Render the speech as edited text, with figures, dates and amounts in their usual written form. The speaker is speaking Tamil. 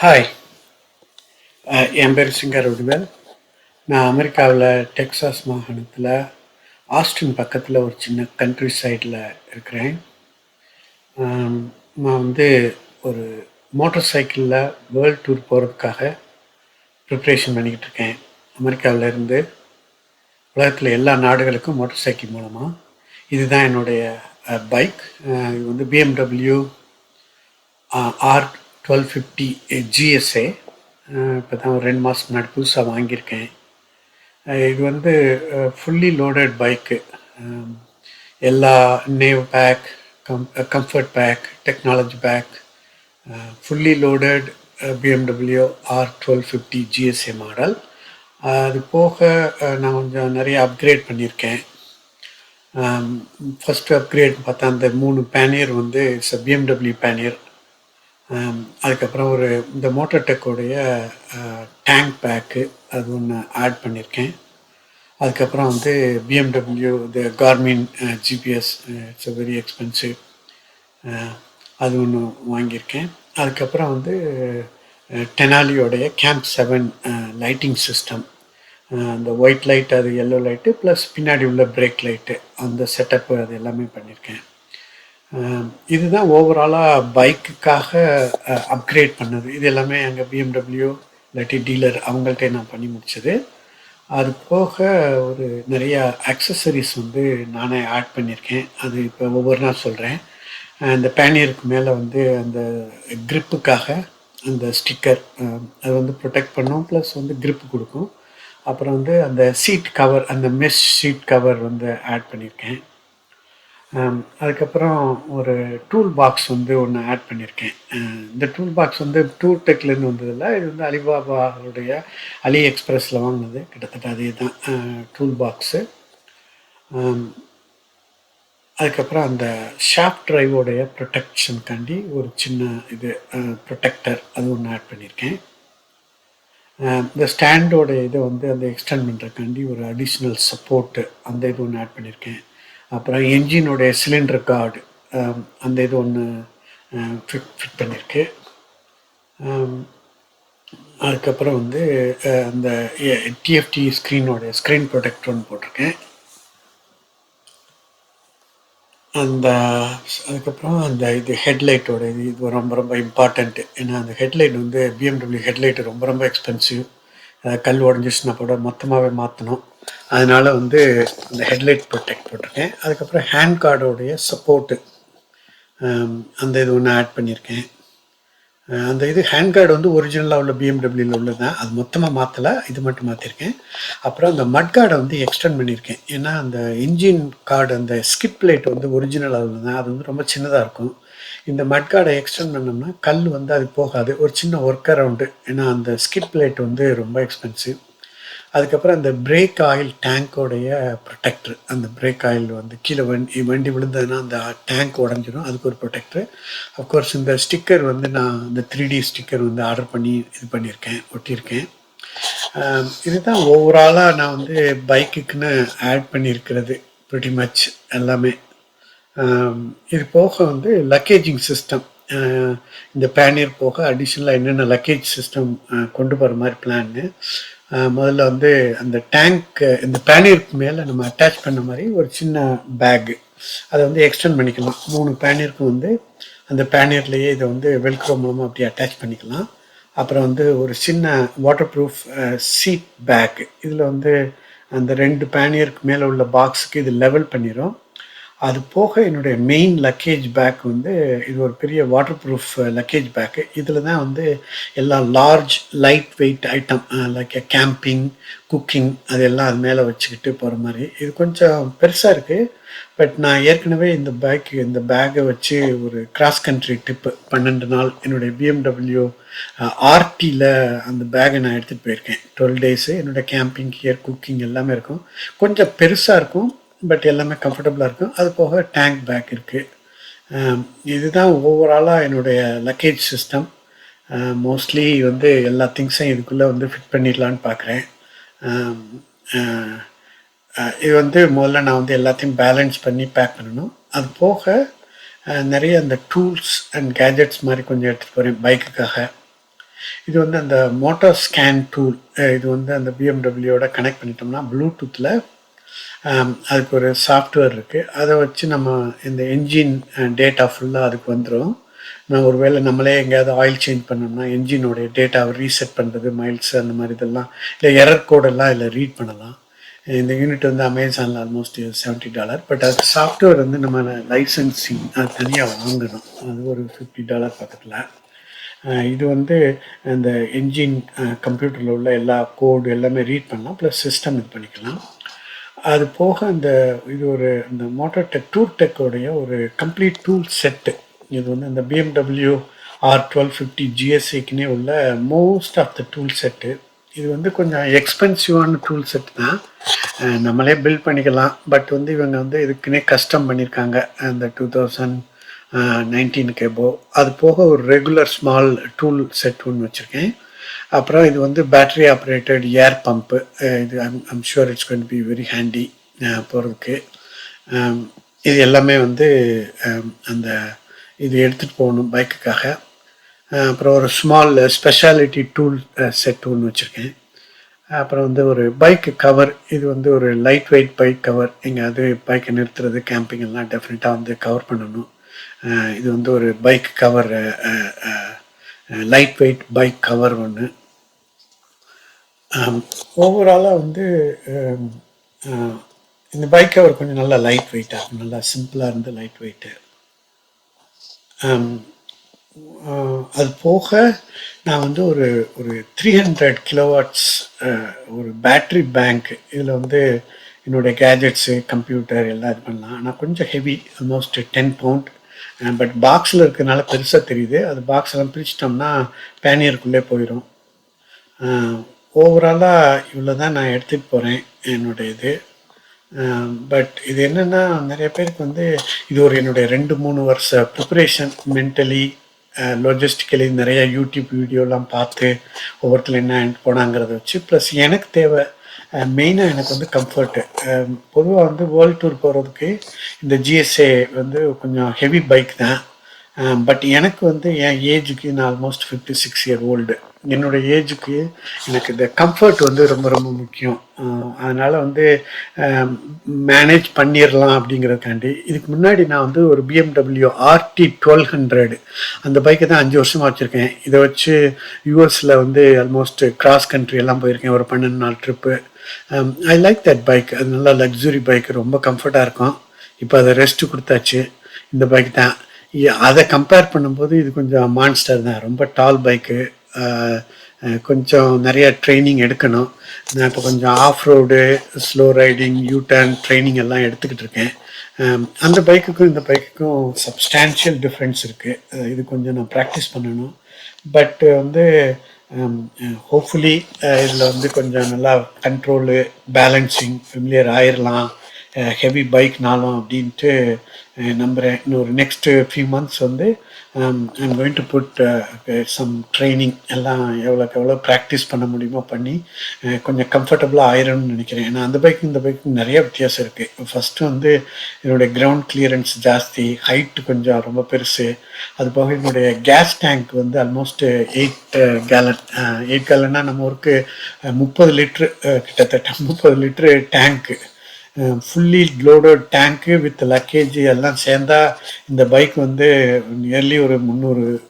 ஹாய். என் பேர் சிங்கர் வடிவேல். நான் அமெரிக்காவில் டெக்சாஸ் மாகாணத்தில் ஆஸ்டின் பக்கத்தில் ஒரு சின்ன கண்ட்ரி சைடில் இருக்கிறேன். நான் ஒரு மோட்டார் சைக்கிளில் வேர்ல்டு டூர் போகிறதுக்காக ப்ரிப்ரேஷன் பண்ணிக்கிட்டு இருக்கேன். அமெரிக்காவில் இருந்து உலகத்தில் எல்லா நாடுகளுக்கும் மோட்டார் சைக்கிள் மூலமாக. இதுதான் என்னுடைய பைக். இது BMW R1250 GSA. இப்போ தான் ஒரு 2 மாதத்துக்கு முன்னாடி புதுசாக வாங்கியிருக்கேன். இது ஃபுல்லி லோடட் பைக்கு. எல்லா nav pack, comfort pack, technology pack, fully loaded BMW R1250 GSA model. அது போக நான் கொஞ்சம் நிறைய அப்கிரேட் பண்ணியிருக்கேன். ஃபஸ்ட்டு அப்கிரேட் பார்த்தா அந்த 3 பேனியர் BMW பேனியர். அதுக்கப்புறம் இந்த மோட்டர் டெக்கோடைய டேங்க் பேக்கு அது ஒன்று ஆட் பண்ணியிருக்கேன். அதுக்கப்புறம் BMW இந்த Garmin GPS, it's very expensive, அது ஒன்று வாங்கியிருக்கேன். அதுக்கப்புறம் டெனாலியோடைய கேம்ப் 7 லைட்டிங் சிஸ்டம், அந்த ஒயிட் லைட், அது எல்லோ லைட்டு ப்ளஸ் பின்னாடி உள்ள பிரேக் லைட்டு, அந்த செட்டப்பு அது எல்லாமே பண்ணியிருக்கேன். இதுதான் ஓவராலாக பைக்குக்காக அப்கிரேட் பண்ணது. இது எல்லாமே எங்கள் BMW இல்லாட்டி டீலர் அவங்கள்ட்ட நான் பண்ணி முடித்தது. அது போக நிறையா அக்சசரிஸ் நானே ஆட் பண்ணியிருக்கேன். அது இப்போ ஒவ்வொரு நாள் சொல்கிறேன். அந்த பேனியருக்கு மேலே அந்த க்ரிப்புக்காக அந்த ஸ்டிக்கர், அது ப்ரொடெக்ட் பண்ணும், ப்ளஸ் க்ரிப்பு கொடுக்கும். அப்புறம் அந்த சீட் கவர், அந்த மெஷ் சீட் கவர் ஆட் பண்ணியிருக்கேன். அதுக்கப்புறம் ஒரு டூல் பாக்ஸ் ஒன்று ஆட் பண்ணியிருக்கேன். இந்த டூல் பாக்ஸ் டூர் டெக்லேருந்து வந்ததில்லை. இது அலிபாபாவுடைய அலி எக்ஸ்பிரஸில் வாங்கினது. கிட்டத்தட்ட அதே தான் டூல் பாக்ஸு. அதுக்கப்புறம் அந்த ஷாஃப்ட் ட்ரைவோடைய ப்ரொடெக்ஷனுக்காண்டி ஒரு சின்ன ப்ரொடெக்டர், அது ஒன்று ஆட் பண்ணியிருக்கேன். இந்த ஸ்டாண்டோடைய அந்த எக்ஸ்டெண்ட் பண்ணுறதுக்காண்டி ஒரு அடிஷ்னல் சப்போர்ட்டு, அந்த இது ஒன்று ஆட் பண்ணியிருக்கேன். அப்புறம் என்ஜினுடைய சிலிண்டர் கார்டு, அந்த இது ஒன்று ஃபிட் பண்ணியிருக்கு. அதுக்கப்புறம் அந்த டிஎஃப்டி ஸ்க்ரீன் ப்ரொடெக்டர் ஒன்று போட்டிருக்கேன். அதுக்கப்புறம் இது ஹெட்லைட்டோட இது ரொம்ப ரொம்ப இம்பார்ட்டண்ட்டு. ஏன்னா அந்த ஹெட்லைட் BMW ஹெட்லைட்டு ரொம்ப ரொம்ப எக்ஸ்பென்சிவ். கல் உடஞ்சிச்சுன்னா கூட மொத்தமாகவே மாற்றணும். அதனால் அந்த ஹெட்லைட் ப்ரொடெக்ட் போட்டிருக்கேன். அதுக்கப்புறம் ஹேண்ட் கார்டோடைய சப்போர்ட்டு, அந்த இது ஒன்று ஆட் பண்ணியிருக்கேன். அந்த ஹேண்ட் கார்டு ஒரிஜினலாக உள்ள BMWவில் உள்ளது தான். அது மொத்தமாக மாற்றலை, இது மட்டும் மாற்றிருக்கேன். அப்புறம் அந்த மட் கார்டை எக்ஸ்டெண்ட் பண்ணியிருக்கேன். ஏன்னா அந்த இன்ஜின் கார்டு, அந்த ஸ்கிட் பிளேட் ஒரிஜினலாக உள்ளது தான். அது ரொம்ப சின்னதாக இருக்கும். இந்த மட் கார்டை எக்ஸ்டெண்ட் பண்ணோம்னா கல் அது போகாது. ஒரு சின்ன ஒர்க் அரவுண்டு. ஏன்னா அந்த ஸ்கிட் பிளேட் ரொம்ப எக்ஸ்பென்சிவ். அதுக்கப்புறம் அந்த பிரேக் ஆயில் டேங்கோடைய ப்ரொடெக்டர், அந்த பிரேக் ஆயில் கீழே வண்டி விழுந்ததுன்னா அந்த டேங்க் உடஞ்சிடும், அதுக்கு ஒரு ப்ரொடெக்டர். அஃப்கோர்ஸ் இந்த ஸ்டிக்கர் நான் இந்த 3D ஸ்டிக்கர் ஆர்டர் பண்ணி இது பண்ணியிருக்கேன், ஒட்டியிருக்கேன். இதுதான் ஓவராலாக நான் பைக்குக்குன்னு ஆட் பண்ணியிருக்கிறது ப்ரிட்டி மச் எல்லாமே. இது போக லக்கேஜிங் சிஸ்டம், இந்த பேனியர் போக அடிஷ்னலாக என்னென்ன லக்கேஜ் சிஸ்டம் கொண்டு போகிற மாதிரி பிளான்னு. முதல்ல அந்த டேங்க், இந்த பேனியருக்கு மேலே நம்ம அட்டாச் பண்ண மாதிரி ஒரு சின்ன பேக்கு, அதை எக்ஸ்டெண்ட் பண்ணிக்கலாம். 3 பேனியருக்கும் அந்த பேனியர்லேயே இதை வெல்க்ரோ மூலமாக அப்படியே அட்டாச் பண்ணிக்கலாம். அப்புறம் ஒரு சின்ன வாட்டர் ப்ரூஃப் சீட் பேக்கு, இதில் அந்த 2 பேனியருக்கு மேலே உள்ள பாக்ஸுக்கு இது லெவல் பண்ணிடும். அது போக என்னுடைய மெயின் லக்கேஜ் பேக் இது ஒரு பெரிய வாட்டர் ப்ரூஃப் லக்கேஜ் பேக்கு. இதில் தான் எல்லா large light weight item, like camping, cooking, அது எல்லாம் அது மேலே வச்சுக்கிட்டு போகிற மாதிரி. இது கொஞ்சம் பெருசாக இருக்குது. பட் நான் ஏற்கனவே இந்த பேக்கை வச்சு ஒரு கிராஸ் கண்ட்ரி ட்ரிப்பு 12 நாள் என்னுடைய BMW RTயில் அந்த பேக்கை நான் எடுத்துகிட்டு போயிருக்கேன். 12 டேஸு. என்னோடய கேம்பிங் கியர், குக்கிங் எல்லாமே இருக்கும். கொஞ்சம் பெருசாக இருக்கும், பட் எல்லாமே கம்ஃபர்டபுளாக இருக்கும். அது போக டேங்க் பேக் இருக்குது. இதுதான் ஓவராலாக என்னுடைய லக்கேஜ் சிஸ்டம். மோஸ்ட்லி எல்லா திங்ஸையும் இதுக்குள்ளே ஃபிட் பண்ணிடலான்னு பார்க்குறேன். இது முதல்ல நான் எல்லாத்தையும் பேலன்ஸ் பண்ணி பேக் பண்ணணும். அது போக நிறைய அந்த டூல்ஸ் அண்ட் கேஜெட்ஸ் மாதிரி கொஞ்சம் எடுத்துகிட்டு போகிறேன் பைக்குக்காக. இது வந்து அந்த மோட்டார் ஸ்கேன் டூல். இது வந்து அந்த பிஎம்டபிள்யூட கனெக்ட் பண்ணிட்டோம்னா ப்ளூடூத்தில் அதுக்கு ஒரு சாஃப்ட்வேர் இருக்குது. அதை வச்சு நம்ம இந்த என்ஜின் டேட்டா ஃபுல்லாக அதுக்கு வந்துடும். நான் ஒரு வேளை நம்மளே எங்கேயாவது ஆயில் சேஞ்ச் பண்ணோம்னா என்ஜினோடைய டேட்டாவை ரீசெட் பண்ணுறது, மைல்ஸ் அந்த மாதிரி இதெல்லாம், இல்லை எரர் கோடெல்லாம் இதில் ரீட் பண்ணலாம். இந்த யூனிட் வந்து அமேசானில் ஆல்மோஸ்ட் $70. பட் அது சாஃப்ட்வேர் வந்து நம்ம லைசன்சிங் அது தனியாக வாங்கணும். அது ஒரு $50 பக்கத்தில். இது வந்து அந்த என்ஜின் கம்ப்யூட்டரில் உள்ள எல்லா கோடு எல்லாமே ரீட் பண்ணலாம், ப்ளஸ் சிஸ்டம் இது பண்ணிக்கலாம். அது போக இது ஒரு இந்த மோட்டார் டெக் டூர் டெக்கோடைய ஒரு கம்ப்ளீட் டூல் செட்டு. இது வந்து இந்த பிஎம்டபிள்யூ R1250 GSAக்குன்னே உள்ள most of the tool set. இது வந்து கொஞ்சம் எக்ஸ்பென்சிவான டூல் செட் தான், நம்மளே பில்ட் பண்ணிக்கலாம். பட் வந்து இவங்க வந்து இதுக்குன்னே கஸ்டம் பண்ணியிருக்காங்க அந்த 2019 எபோ. அது போக ஒரு ரெகுலர் ஸ்மால் டூல் செட் ஒன்று வச்சுருக்கேன். அப்புறம் இது வந்து பேட்டரி ஆப்ரேட்டட் ஏர் பம்ப்பு. இது I'm sure it's going to be very handy போகிறதுக்கு. இது எல்லாமே வந்து அந்த இது எடுத்துகிட்டு போகணும் பைக்குக்காக. அப்புறம் ஒரு ஸ்மால் ஸ்பெஷாலிட்டி டூல் செட் ஒன்று வச்சுருக்கேன். அப்புறம் வந்து ஒரு பைக்கு கவர். இது வந்து ஒரு லைட் வெயிட் பைக் கவர். எங்கேயாவது பைக்கை நிறுத்துறது, கேம்பிங் எல்லாம் டெஃபினட்டாக வந்து கவர் பண்ணணும். இது வந்து ஒரு bike cover, light weight bike cover ஒன்று. ஓவராலாக வந்து இந்த பைக் கவர் கொஞ்சம் நல்லா லைட் வெயிட்டாக இருக்கும், நல்லா சிம்பிளாக இருந்து லைட் வெயிட்டு. அது போக நான் வந்து ஒரு 300 கிலோவாட்ஸ் ஒரு பேட்ரி பேங்க். இதில் வந்து என்னுடைய கேஜெட்ஸு, கம்ப்யூட்டர் எல்லாம் இது பண்ணலாம். ஆனால் கொஞ்சம் ஹெவி, ஆல்மோஸ்ட் 10 பவுண்ட். பட் பாக்ஸில் இருக்கிறதுனால பெருசாக தெரியுது. அது பாக்ஸ் எல்லாம் பிரிச்சிட்டோம்னா பேனியருக்குள்ளே போயிடும். ஓவராலாக இவ்வளோ தான் நான் எடுத்துகிட்டு போகிறேன் என்னுடைய இது. பட் இது என்னென்னா, நிறைய பேருக்கு வந்து இது ஒரு என்னுடைய 2-3 வருஷ ப்ரிப்பரேஷன். மென்டலி, லாஜிஸ்டிக்கலி நிறையா யூடியூப் வீடியோலாம் பார்த்து ஒவ்வொருத்தர் என்ன போனாங்கிறத வச்சு, ப்ளஸ் எனக்கு தேவை மெயினாக எனக்கு வந்து கம்ஃபர்ட்டு. பொதுவாக வந்து வேர்ல்டு டூர் போகிறதுக்கு இந்த GSA வந்து கொஞ்சம் ஹெவி பைக் தான். பட் எனக்கு வந்து என் ஏஜுக்கு, நான் ஆல்மோஸ்ட் 56 இயர் ஓல்டு, என்னோடய ஏஜுக்கு எனக்கு இந்த கம்ஃபர்ட் வந்து ரொம்ப ரொம்ப முக்கியம். அதனால் வந்து மேனேஜ் பண்ணிடலாம் அப்படிங்கிறதுக்காண்டி. இதுக்கு முன்னாடி நான் வந்து ஒரு BMW RT 1200 அந்த பைக்கை தான் 5 வருஷமாக வச்சுருக்கேன். இதை வச்சு யூஎஸில் வந்து ஆல்மோஸ்ட் கிராஸ் கண்ட்ரி எல்லாம் போயிருக்கேன், ஒரு 12 நாள் trip. I like that bike. அது நல்லா லக்ஸுரி பைக், ரொம்ப கம்ஃபர்ட்டாக இருக்கும். இப்போ அதை ரெஸ்ட்டு கொடுத்தாச்சு. இந்த பைக் தான். அதை கம்பேர் பண்ணும்போது இது கொஞ்சம் மான்ஸ்டர் தான், ரொம்ப டால் பைக்கு. கொஞ்சம் நிறைய ட்ரைனிங் எடுக்கணும். நான் இப்போ கொஞ்சம் off road, slow riding, you turn training எல்லாம் எடுத்துக்கிட்டு இருக்கேன். அந்த பைக்குக்கும் இந்த பைக்குக்கும் சப்ஸ்டான்ஷியல் டிஃப்ரென்ஸ் இருக்குது. இது கொஞ்சம் நான் ப்ராக்டிஸ் பண்ணணும். பட் வந்து ஹோப்ஃபுல்லி இதில் வந்து கொஞ்சம் நல்லா கண்ட்ரோலு, பேலன்சிங் ஃபெமிலியர் ஆயிடலாம் ஹெவி பைக்னாலும் அப்படின்ட்டு நம்புகிறேன். இன்னொரு நெக்ஸ்ட்டு ஃபியூ மந்த்ஸ் வந்து I'm going to put some training எல்லாம் எவ்வளோக்கு எவ்வளோ ப்ராக்டிஸ் பண்ண முடியுமோ பண்ணி கொஞ்சம் கம்ஃபர்டபுளாக ஆயிரும்னு நினைக்கிறேன். ஏன்னா அந்த பைக்கு இந்த பைக்கு நிறைய வித்தியாசம் இருக்குது. ஃபஸ்ட்டு வந்து என்னுடைய கிரவுண்ட் கிளியரன்ஸ் ஜாஸ்தி, ஹைட்டு கொஞ்சம் ரொம்ப பெருசு. அது போக என்னுடைய கேஸ் டேங்க் வந்து ஆல்மோஸ்ட் 8 கேலன். 8 கேலன்னா நம்ம ஊருக்கு 30 லிட்ரு, கிட்டத்தட்ட 30 litre tank, fully loaded tank with luggage எல்லாம் சேர்ந்தா இந்த பைக் வந்து நியர்லி ஒரு 300